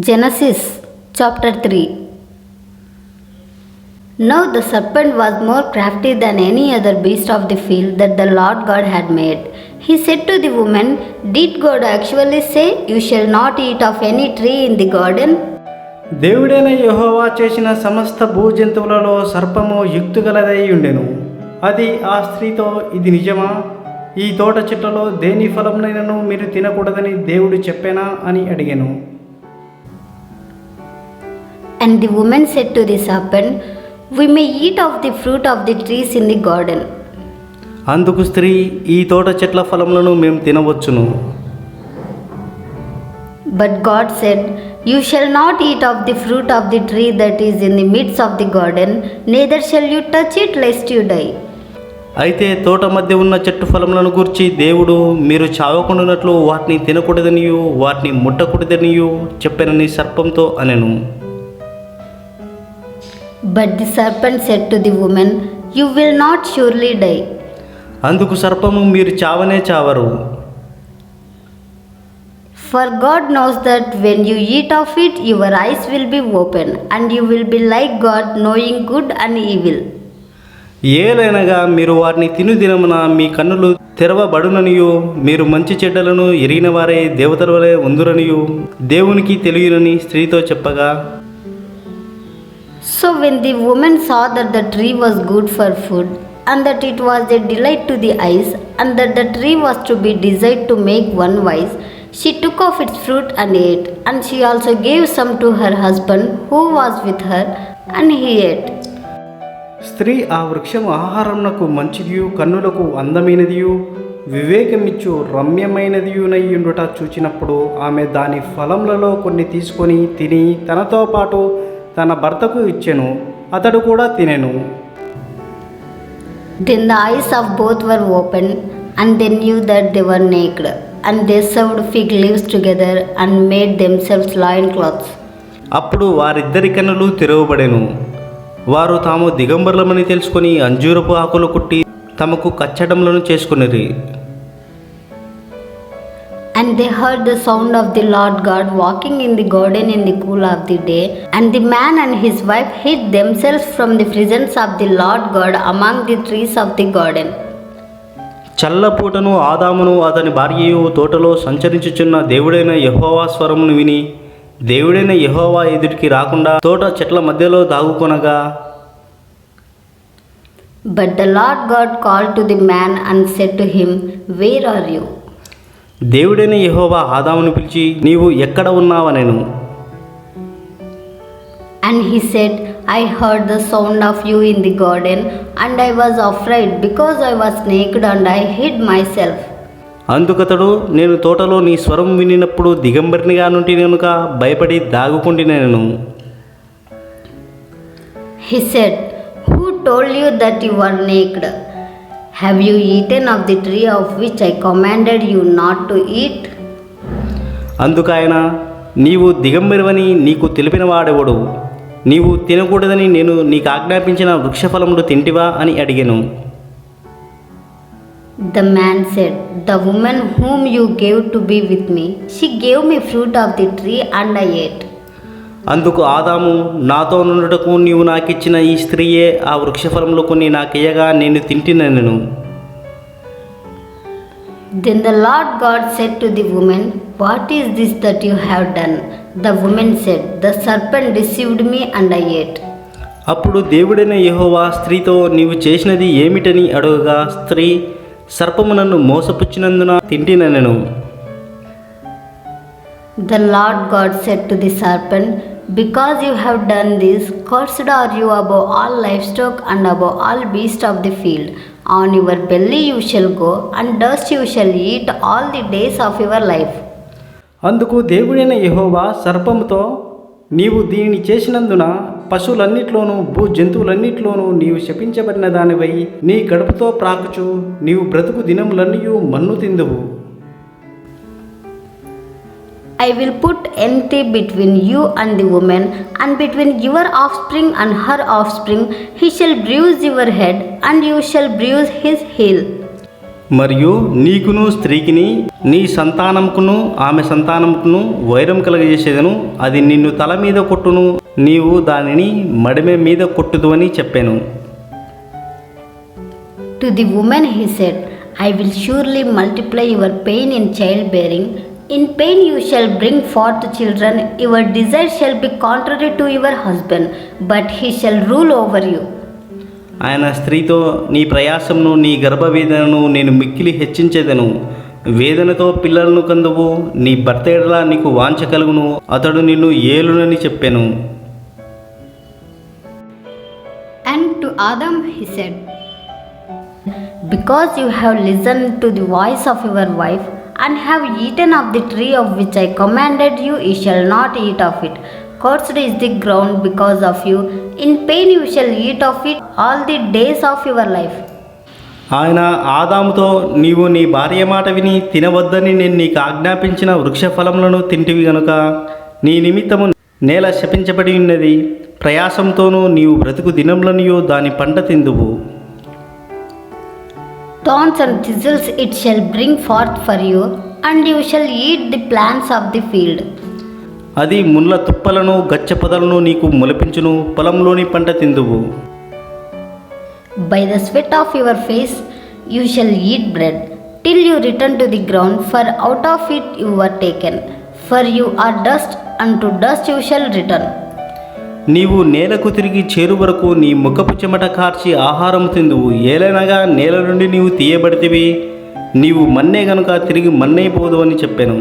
Genesis chapter 3. Now the serpent was more crafty than any other beast of the field that the Lord God had made. He said to the woman, "Did God actually say, 'You shall not eat of any tree in the garden'?" దేవుడైన యెహోవా చేసిన సమస్త భూజంతువులలో సర్పము యుక్తిగలదై ఉండెను. అది ఆ స్త్రీతో, "ఇది నిజమా? ఈ తోట చెట్లలో దేని ఫలమునైనను మీరు తినకూడదని దేవుడు చెప్పానా?" అని అడిగాను. And the woman said to the serpent, "We may eat of the fruit of the trees in the garden." అందుకు స్త్రీ, "ఈ తోట చెట్ల ఫలములను మేము తినవచ్చును." But God said, "You shall not eat of the fruit of the tree that is in the midst of the garden, neither shall you touch it lest you die." అయితే తోట మధ్య ఉన్న చెట్టు ఫలములను గూర్చి దేవుడు, "మీరు చావకుండానట్లు వాటిని తినకూడదనియు వాటిని ముట్టకూడదనియు చెప్పానని సర్పంతో అనెను. But the serpent said to the woman, "You will not surely die." అందుకు సర్పము, "మీరు చావనే చావరు. For God knows that when you eat of it, your eyes will be open, and you will be like God, knowing good and evil." ఏలైనగా మీరు వారిని తిను దినమున మీ కన్నులు తెరవబడుననియు మీరు మంచి చెడ్డలను ఎరిగిన వారే దేవతల వలె ఉందురనియు దేవునికి తెలియనని స్త్రీతో చెప్పగా, So when the woman saw that the tree was good for food, and that it was a delight to the eyes, and that the tree was to be desired to make one wise, she took of its fruit and ate, and she also gave some to her husband who was with her, and he ate. స్త్రీ ఆ వృక్షము ఆహారమునకు మంచిదియు కన్నులకు అందమైనదియు వివేకమిచ్చు రమ్యమైనదియునయ్యుండుట చూచినప్పుడు ఆమె దాని ఫలములలో కొన్ని తీసుకొని తిని తనతో పాటు తన భర్తకు ఇచ్చెను. అతడు కూడా తినెను. Then the eyes of both were opened, and they knew that they were naked, and they sewed fig leaves together and made themselves loincloths. అప్పుడు వారిద్దరి కన్నులు తెరవబడెను. వారు తాము దిగంబరులమని తెలుసుకొని అంజూరపు ఆకులు కుట్టి తమకు కచ్చడములను చేసుకునిరి. And they heard the sound of the Lord God walking in the garden in the cool of the day. And the man and his wife hid themselves from the presence of the Lord God among the trees of the garden. చల్లపూటను ఆదామును అతని భార్యయు తోటలో సంచరించుచున్న దేవుడైన యెహోవా స్వరమును విని దేవుడైన యెహోవా ఎదుటికి రాకుండా తోట చెట్ల మధ్యలో దాగుకొనగా, But the Lord God called to the man and said to him, "Where are you?" దేవుడైన యెహోవా ఆదామును పిలిచి, "నీవు ఎక్కడ ఉన్నావనెను." And he said, "I heard the sound of you in the garden, and I was afraid because I was naked and I hid myself." అందుకతడు, "నేను తోటలో నీ స్వరం వినినప్పుడు దిగంబరినిగా నుండి కనుక భయపడి దాగుకుండినెను." He said, "Who told you that you were naked? Have you eaten of the tree of which I commanded you not to eat?" అందుకాయన, "నీవు దిగంబరివని నీకు తెలిపిన వాడెవడు? నీవు తినకూడదని నేను నీకు ఆజ్ఞాపించిన వృక్షఫలములు తింటివా?" అని అడిగెను. The man said, "The woman whom you gave to be with me, she gave me fruit of the tree and I ate." అందుకు ఆదాము, "నాతో నుండుటకు నీవు నాకిచ్చిన ఈ స్త్రీయే ఆ వృక్షఫలములు కొన్ని నాకియ్యగా నేను తింటినెను." Then the Lord God said to the woman, "What is this that you have done?" The woman said, "The serpent deceived me and I ate." అప్పుడు దేవుడైన యెహోవా స్త్రీతో, "నీవు చేసినది ఏమిటని అడగగా స్త్రీ, సర్పము నన్ను మోసపుచ్చినందున తింటినెను." The Lord God said to the serpent, "Because you have done this, cursed are you above all livestock and above all beasts of the field. On your belly you shall go, and dust you shall eat all the days of your life." అందుకు దేవుడైన యెహోవా సర్పముతో, "నీవు దీనిని చేసినందున పశువులన్నిట్లోనూ భూ జంతువులన్నిట్లోనూ నీవు శపించబడిన దానివై నీ కడుపుతో ప్రాకుచు నీవు బ్రతుకు దినములన్నీయు మన్ను తిందువు. I will put enmity between you and the woman, and between your offspring and her offspring. He shall bruise your head, and you shall bruise his heel." మరియు నీకును స్త్రీకిని నీ సంతానముకును ఆమె సంతానముకును వైరం కలగజేసేదను, అది నిన్ను తల మీద కొట్టును, నీవు దానిని మడిమె మీద కొట్టుదు అని చెప్పాను. To the woman he said, I will surely multiply your pain in childbearing. In pain you shall bring forth children. Your desire shall be contrary to your husband, but he shall rule over you. ఆయన స్త్రీతో, నీ ప్రయాసమును నీ గర్భవేదనను నేను మిక్కిలి హెచ్చించేదను, వేదనతో పిల్లలను కందువు, నీ భర్త ఎడల నీకు వాంఛ కలుగును, అతడు నిన్ను ఏలునని చెప్పాను. And to Adam he said, Because you have listened to the voice of your wife, and have eaten of the tree of which I commanded you, ye shall not eat of it. Cursed is the ground because of you. In pain you shall eat of it all the days of your life. ఆయన ఆదాముతో, నీవు నీ భార్య మాట విని తినవద్దని నేను నీకు ఆజ్ఞాపించిన వృక్ష ఫలములను తింటివి గనుక నీ నిమిత్తము నేల శపించబడి ఉన్నది, ప్రయాసంతోనూ నీవు బ్రతుకు దినములనియో దాని పంట తిందువు. Thorns and thistles it shall bring forth for you, and you shall eat the plants of the field. అది ముళ్ళ తుప్పలను గచ్చ పొదలను నీకు మొలిపించును, పొలంలోని పంట తిందువు. By the sweat of your face you shall eat bread, till you return to the ground, for out of it you were taken. For you are dust, unto dust you shall return. నీవు నేలకు తిరిగి చేరు వరకు నీ ముఖపు చెమట కార్చి ఆహారం తిందువు, ఏలనగా నేల నుండి నీవు తీయబడితివి, నీవు మన్నే గనుక తిరిగి మన్నైపోదు అని చెప్పాను.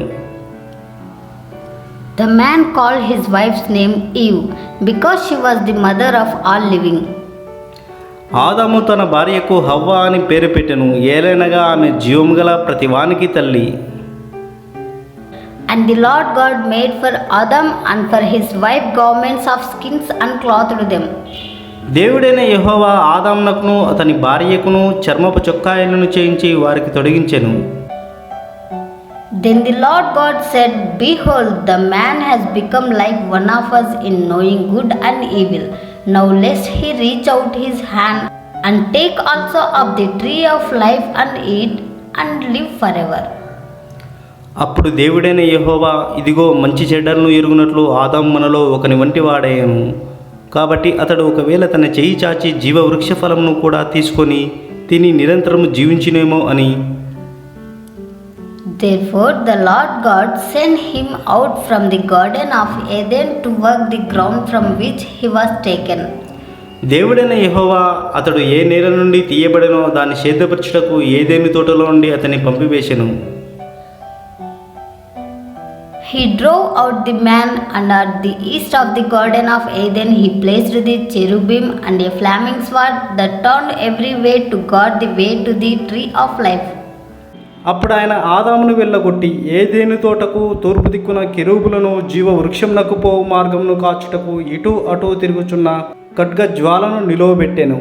The man called his wife's name Eve, because she was the mother of all living. ఆదాము తన భార్యకు హవ్వ అని పేరు పెట్టెను, ఏలనగా ఆమె జీవము గల ప్రతివానికి తల్లి. And the Lord God made for Adam and for his wife garments of skins and clothed them. దేవుడైన యెహోవా ఆదామునకును అతని భార్యకును చర్మపు చొక్కాయలను చేయించి వారికి తొడిగించెను. Then the Lord God said, Behold, the man has become like one of us in knowing good and evil. Now lest he reach out his hand and take also of the tree of life and eat and live forever. అప్పుడు దేవుడైన యెహోవా, ఇదిగో మంచి చెడ్డలను ఎరుగునట్లు ఆదాము మనలో ఒకని వంటి వాడేను, కాబట్టి అతడు ఒకవేళ తన చెయ్యి చాచి జీవ వృక్ష ఫలమును కూడా తీసుకొని తిని నిరంతరము జీవించునేమో అని. Therefore the Lord God sent him out from the garden of Eden to work the ground from which he was taken. దేవుడైన యెహోవా అతడు ఏ నేల నుండి తీయబడినో దాన్ని సేద్యపరచుటకు ఏదేని తోటలో నుండి అతన్ని పంపివేశెను. He drove out the man, and at the east of the garden of Eden he placed the cherubim and a flaming sword that turned every way to guard the way to the tree of life. అప్పుడు ఆయన ఆదామును వెళ్ళగొట్టి ఏదేను తోటకు తూర్పు దిక్కున కెరూబులను జీవ వృక్షమునకు పోవు మార్గమును కాచుటకు ఇటు అటు తిరుగుచున్న ఖడ్గ జ్వాలను నిలువబెట్టెను.